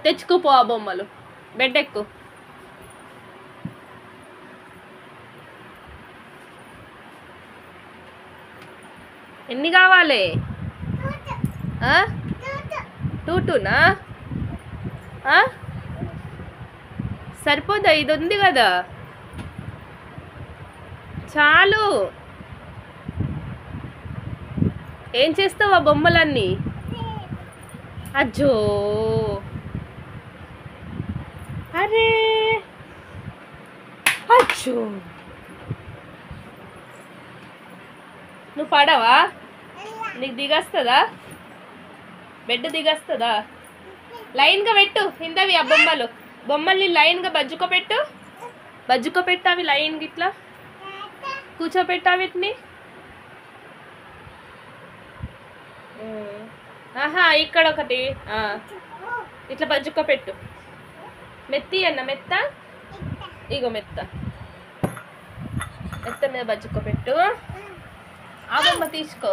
తెచ్చుకోపో ఆ బొమ్మలు. బెడ్ ఎక్కు. ఎన్ని కావాలి? టూనా? సరిపోదా? ఇది ఉంది కదా చాలు. ఏం చేస్తావు ఆ బొమ్మలన్నీ? అజ్జో, అరే అజ్జో, నువ్వు పడవా? నీకు దిగస్తుందా? బెడ్ దిగస్తుందా? లైన్గా పెట్టు కిందవి ఆ బొమ్మల్ని లైన్గా బజ్జుకోపెట్టు. అవి లైన్గా ఇట్లా కూర్చోపెట్టా వీటిని. ఆహా, ఇక్కడ ఒకటి ఇట్లా బజ్జుకోపెట్టు. మెత్తి అన్న మెత్త, ఇగో మెత్త మీద బజ్జుకోపెట్టు. ఆ బొమ్మ తీసుకో,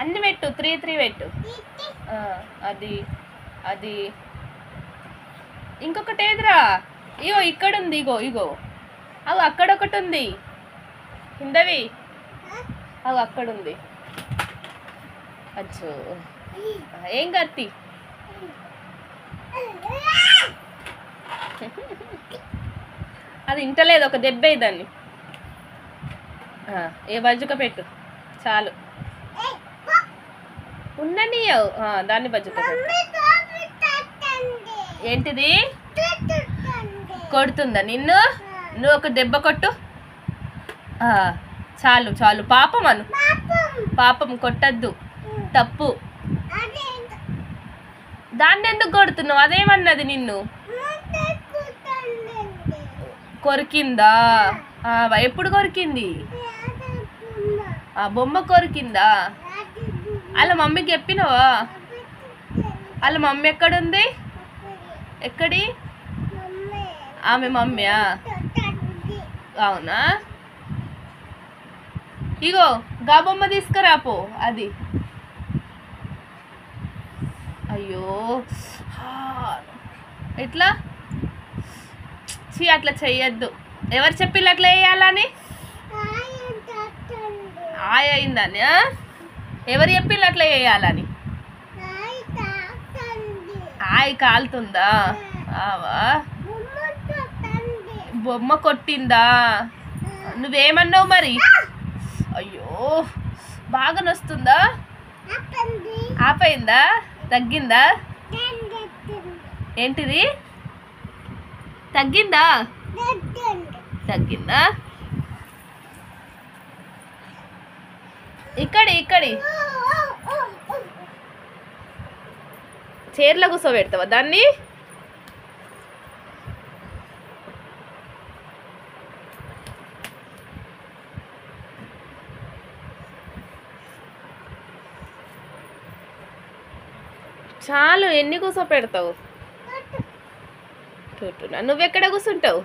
అన్ని పెట్టు, 3 పెట్టు. అది ఇంకొకటి ఏదిరా? ఇగో ఇక్కడ ఉంది. ఇగో అవి అక్కడ ఒకటి ఉంది కిందవి. అవి అక్కడ ఉంది. అచ్చో, ఏం కత్తి? అది ఇంటలేదు, ఒక దెబ్బే దాన్ని. ఏ బజ్జుక పెట్టు చాలు. ఉండనియవు, దాన్ని బజ్జుక పెట్టు. ఏంటిది? కొడుతుందా నిన్ను? నువ్వు ఒక దెబ్బ కొట్టు. చాలు చాలు. పాపం అను. పాపం కొట్టద్దు, తప్పు. దాన్ని ఎందుకు కొడుతున్నావు? అదేమన్నది నిన్ను? కొరికిందా? ఎప్పుడు కొరికింది? ఆ బొమ్మ కొరికిందా? అలా మమ్మీకి చెప్పినవా? వాళ్ళ మమ్మీ ఎక్కడుంది? ఎక్కడి? ఆమె మమ్మీయా? అవునా? ఇగో గా బొమ్మ తీసుకురాపో. అది అయ్యో, ఎట్లా అట్లా చెయ్యొద్దు. ఎవరు చెప్పిల్లు అట్లా వేయాలని? అయిందని? ఎవరు చెప్పిల్లు అట్లా వేయాలని? కాలుతుందా? బొమ్మ కొట్టిందా? నువ్వేమన్నావు మరి? అయ్యో, బాగా నొస్తుందా? ఆపైందా? తగ్గిందా? ఏంటిది? తగ్గిందా? ఇక్కడి చైర్లో కూర్చోబెడతావా దాన్ని? చాలు, ఎన్ని కూర్చోపెడతావు? నువ్వెక్కడ కూర్చుంటావు?